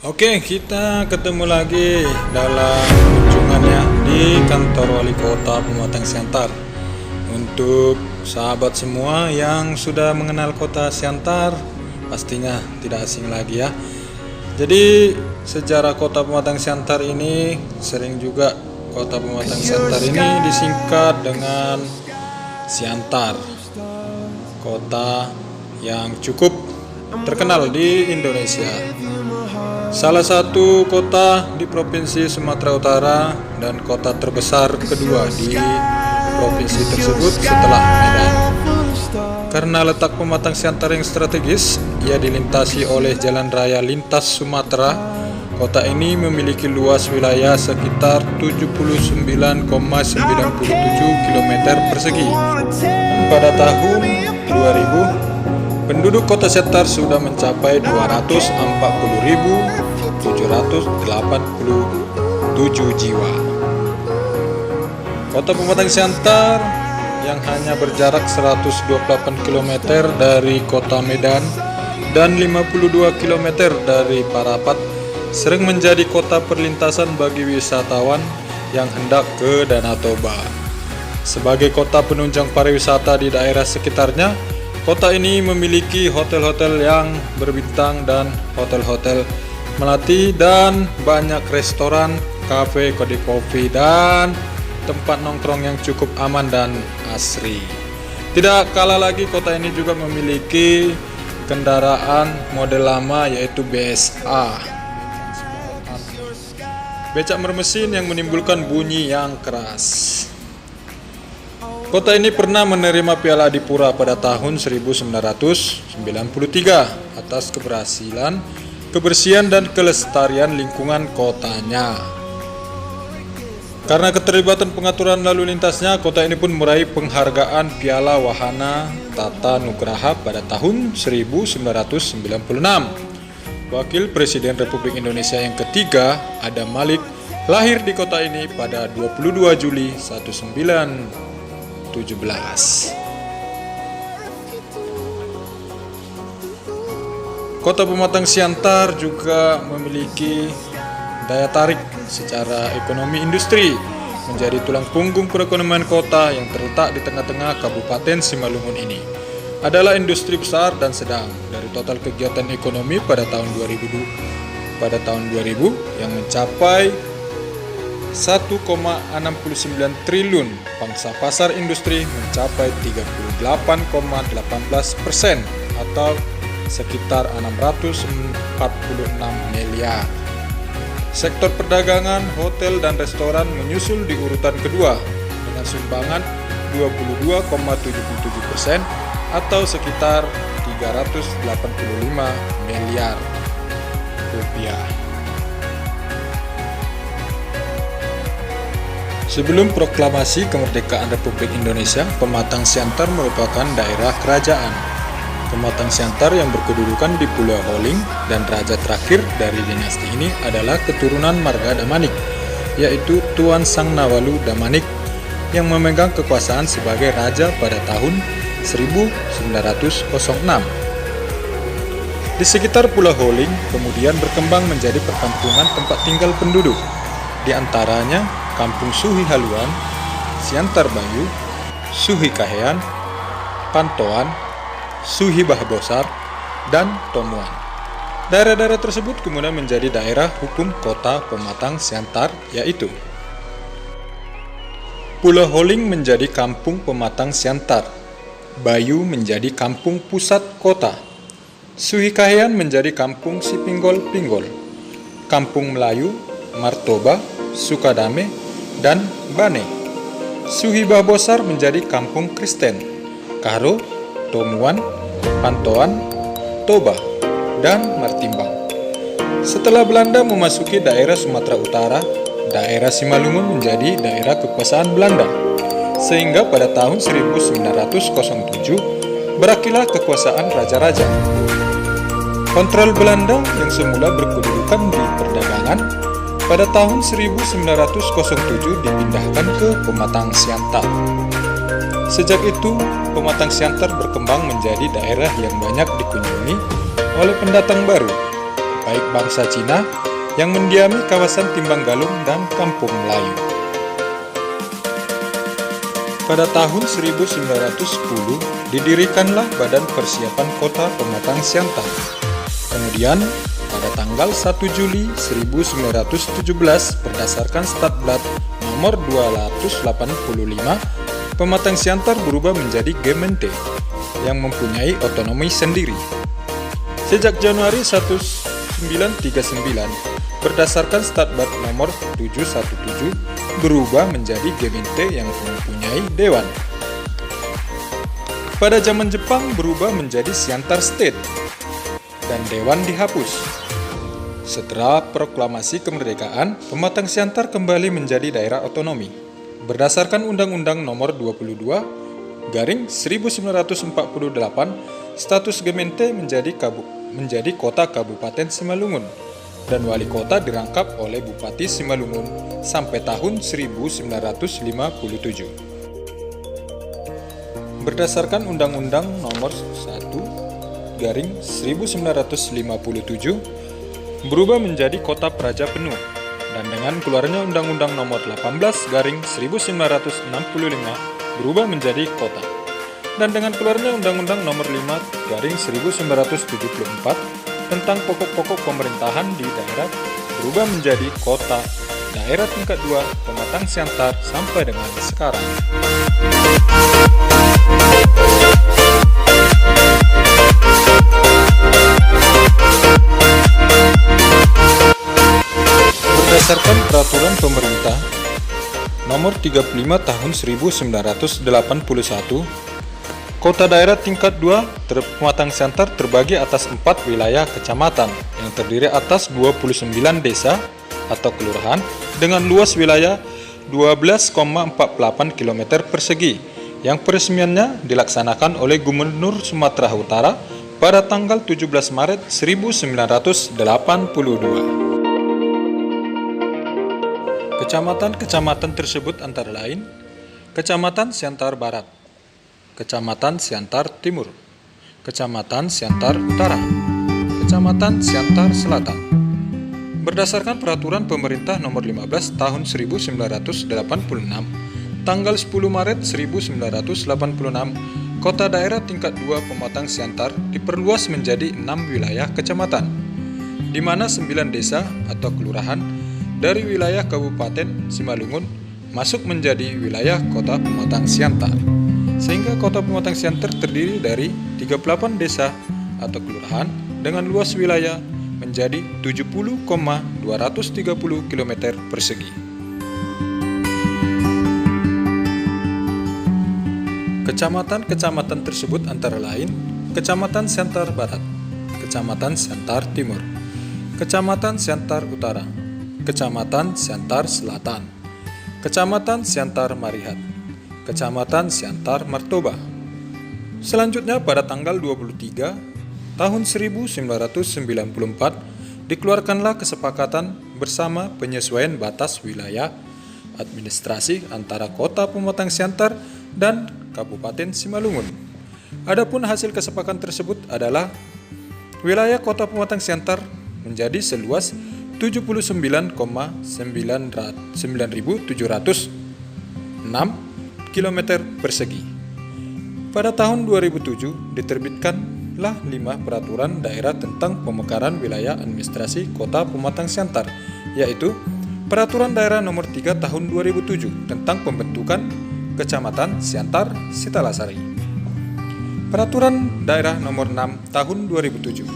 Oke, kita ketemu lagi dalam kunjungannya di kantor wali kota Pematang Siantar. Untuk sahabat semua yang sudah mengenal kota Siantar, pastinya tidak asing lagi ya. Jadi sejarah kota Pematang Siantar ini sering juga kota Pematang Siantar ini disingkat dengan Siantar, kota yang cukup terkenal di Indonesia. Salah satu kota di Provinsi Sumatera Utara dan kota terbesar kedua di provinsi tersebut setelah Medan. Karena letak Pematang Siantar yang strategis, ia dilintasi oleh jalan raya lintas Sumatera. Kota ini memiliki luas wilayah sekitar 79,97 km persegi. Pada tahun 2000, penduduk kota Siantar sudah mencapai 240.787 jiwa. Kota Pematang Siantar yang hanya berjarak 128 km dari kota Medan dan 52 km dari Parapat sering menjadi kota perlintasan bagi wisatawan yang hendak ke Danau Toba. Sebagai kota penunjang pariwisata di daerah sekitarnya, kota ini memiliki hotel-hotel yang berbintang dan hotel-hotel melati dan banyak restoran, kafe, kedai kopi, dan tempat nongkrong yang cukup aman dan asri. Tidak kalah lagi, kota ini juga memiliki kendaraan model lama yaitu BSA, becak bermesin yang menimbulkan bunyi yang keras. Kota ini pernah menerima Piala Adipura pada tahun 1993 atas kebersihan dan kelestarian lingkungan kotanya. Karena keterlibatan pengaturan lalu lintasnya, kota ini pun meraih penghargaan Piala Wahana Tata Nugraha pada tahun 1996. Wakil Presiden Republik Indonesia yang ketiga, Adam Malik, lahir di kota ini pada 22 Juli 1917. Kota Pematang Siantar juga memiliki daya tarik secara ekonomi industri, menjadi tulang punggung perekonomian kota yang terletak di tengah-tengah Kabupaten Simalungun ini. Adalah industri besar dan sedang. Dari total kegiatan ekonomi pada tahun 2000 yang mencapai 1,69 triliun, pangsa pasar industri mencapai 38,18% atau sekitar 646 miliar. Sektor perdagangan, hotel, dan restoran menyusul di urutan kedua dengan sumbangan 22,77% atau sekitar 385 miliar rupiah. Sebelum proklamasi kemerdekaan Republik Indonesia, Pematang Siantar merupakan daerah kerajaan. Pematang Siantar yang berkedudukan di Pulau Holing dan raja terakhir dari dinasti ini adalah keturunan marga Damanik, yaitu Tuan Sang Nawalu Damanik yang memegang kekuasaan sebagai raja pada tahun 1906. Di sekitar Pulau Holing kemudian berkembang menjadi perkampungan tempat tinggal penduduk, di antaranya Kampung Suhi Haluan, Siantar Bayu, Suhi Kahean, Pantoan, Suhi Bahbosar, dan Tomuan. Daerah-daerah tersebut kemudian menjadi daerah hukum kota Pematang Siantar, yaitu Pulau Holing menjadi kampung Pematang Siantar, Bayu menjadi kampung pusat kota, Suhi Kahean menjadi kampung Sipinggol-Pinggol, Kampung Melayu, Martoba, Sukadame, dan Bane. Suhi Bahbosar menjadi kampung Kristen, Karo, Tomuan, Pantoan, Toba, dan Martimbang. Setelah Belanda memasuki daerah Sumatera Utara, daerah Simalungun menjadi daerah kekuasaan Belanda, sehingga pada tahun 1907 berakhirlah kekuasaan raja-raja. Kontrol Belanda yang semula berkedudukan di perdagangan, pada tahun 1907 dipindahkan ke Pematang Siantar. Sejak itu, Pematang Siantar berkembang menjadi daerah yang banyak dikunjungi oleh pendatang baru. baik bangsa Cina yang mendiami kawasan Timbang Galung dan Kampung Melayu. Pada tahun 1910 didirikanlah Badan Persiapan Kota Pematang Siantar. Kemudian pada tanggal 1 Juli 1917 berdasarkan Statblad nomor 285, Pematang Siantar berubah menjadi Gemeente yang mempunyai otonomi sendiri. Sejak Januari 1939 berdasarkan Statblad nomor 717 berubah menjadi Gemeente yang mempunyai dewan. Pada zaman Jepang berubah menjadi Siantar State dan dewan dihapus. Setelah proklamasi kemerdekaan, Pematang Siantar kembali menjadi daerah otonomi. Berdasarkan Undang-Undang Nomor 22/1948, status Gemeente menjadi kota Kabupaten Simalungun dan wali kota dirangkap oleh Bupati Simalungun sampai tahun 1957. Berdasarkan Undang-Undang Nomor 1/1957 berubah menjadi kota praja penuh, dan dengan keluarnya Undang-Undang Nomor 18/1965 berubah menjadi kota, dan dengan keluarnya Undang-Undang Nomor 5/1974 tentang pokok-pokok pemerintahan di daerah berubah menjadi kota daerah tingkat 2 Pematang Siantar sampai dengan sekarang. Berdasarkan Peraturan Pemerintah Nomor 35 Tahun 1981, Kota Daerah Tingkat 2 Pematang Siantar terbagi atas 4 wilayah kecamatan yang terdiri atas 29 desa atau kelurahan dengan luas wilayah 12,48 km persegi yang peresmiannya dilaksanakan oleh Gubernur Sumatera Utara pada tanggal 17 Maret 1982. Kecamatan-kecamatan tersebut antara lain Kecamatan Siantar Barat, Kecamatan Siantar Timur, Kecamatan Siantar Utara, Kecamatan Siantar Selatan. Berdasarkan Peraturan Pemerintah Nomor 15 Tahun 1986, tanggal 10 Maret 1986, Kota Daerah Tingkat 2 Pematang Siantar diperluas menjadi 6 wilayah kecamatan, di mana 9 desa atau kelurahan dari wilayah Kabupaten Simalungun masuk menjadi wilayah Kota Pematang Siantar, sehingga Kota Pematang Siantar terdiri dari 38 desa atau kelurahan dengan luas wilayah menjadi 70,230 km persegi. Kecamatan-kecamatan tersebut antara lain Kecamatan Siantar Barat, Kecamatan Siantar Timur, Kecamatan Siantar Utara, Kecamatan Siantar Selatan, Kecamatan Siantar Marihat, Kecamatan Siantar Martoba. Selanjutnya pada tanggal 23 tahun 1994 dikeluarkanlah kesepakatan bersama penyesuaian batas wilayah administrasi antara Kota Pematang Siantar dan Kabupaten Simalungun. Adapun hasil kesepakatan tersebut adalah wilayah Kota Pematang Siantar menjadi seluas 79,9706 km persegi. Pada tahun 2007 diterbitkanlah 5 peraturan daerah tentang pemekaran wilayah administrasi Kota Pematang Siantar, yaitu Peraturan Daerah Nomor 3 Tahun 2007 tentang pembentukan Kecamatan Siantar Sitalasari, Peraturan Daerah Nomor 6 Tahun 2007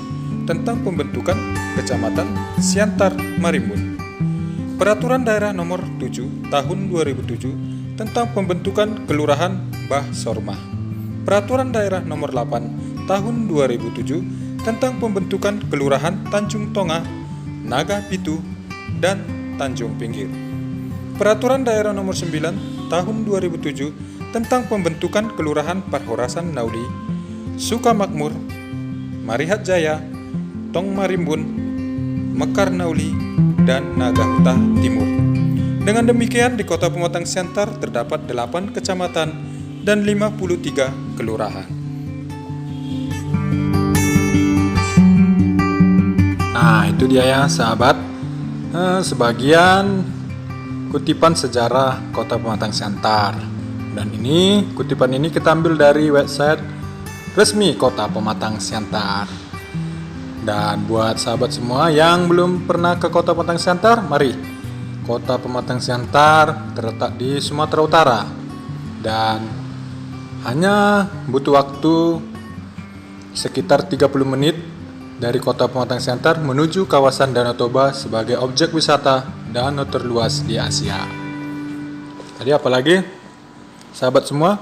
tentang pembentukan Kecamatan Siantar Marimbun, Peraturan Daerah Nomor 7 Tahun 2007 tentang pembentukan Kelurahan Bah Sormah, Peraturan Daerah Nomor 8 Tahun 2007 tentang pembentukan Kelurahan Tanjung Tongah, Naga Pitu, dan Tanjung Pinggir, Peraturan Daerah Nomor 9 Tahun 2007 tentang pembentukan Kelurahan Parhorasan Naudi, Sukamakmur, Marihat Jaya, Tong Marimbun, Mekar Nauli, dan Nagahuta Timur. Dengan demikian di Kota Pematang Siantar terdapat 8 kecamatan dan 53 kelurahan. Nah, itu dia ya sahabat, sebagian kutipan sejarah Kota Pematang Siantar. Dan kutipan ini kita ambil dari website resmi Kota Pematang Siantar. Dan buat sahabat semua yang belum pernah ke Kota Pematang Siantar, mari. Kota Pematang Siantar terletak di Sumatera Utara dan hanya butuh waktu sekitar 30 menit dari Kota Pematang Siantar menuju kawasan Danau Toba sebagai objek wisata danau terluas di Asia. Tadi apalagi sahabat semua,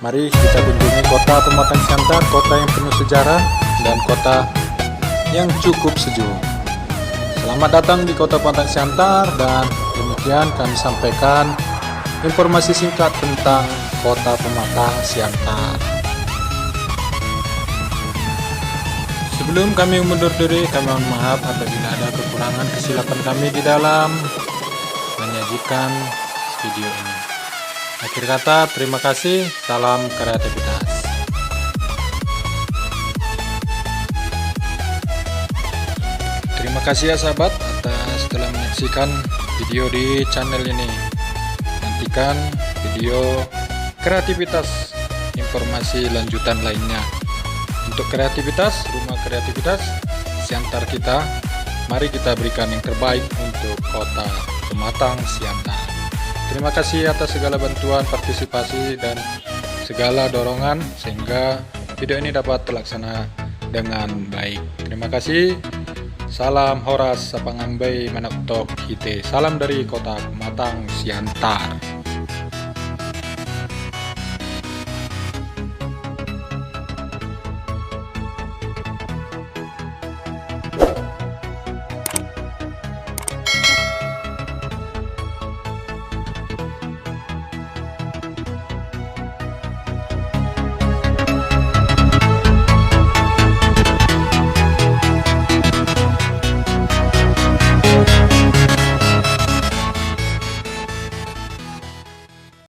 mari kita kunjungi Kota Pematang Siantar, kota yang penuh sejarah dan kota yang cukup sejuk. Selamat datang di Kota Pematang Siantar, dan demikian kami sampaikan informasi singkat tentang Kota Pematang Siantar. Sebelum kami mundur diri, kami mohon maaf apabila ada kekurangan kesilapan kami di dalam menyajikan video ini. Akhir kata, terima kasih, salam kreativitas. Terima kasih ya sahabat atas telah menyaksikan video di channel ini. Nantikan video kreativitas informasi lanjutan lainnya. Untuk kreativitas, rumah kreativitas Siantar kita, mari kita berikan yang terbaik untuk Kota Pematang Siantar. Terima kasih atas segala bantuan, partisipasi, dan segala dorongan sehingga video ini dapat terlaksana dengan baik. Terima kasih. Salam Horas Sapangambai Manaktok Hite. Salam dari Kota Pematang Siantar.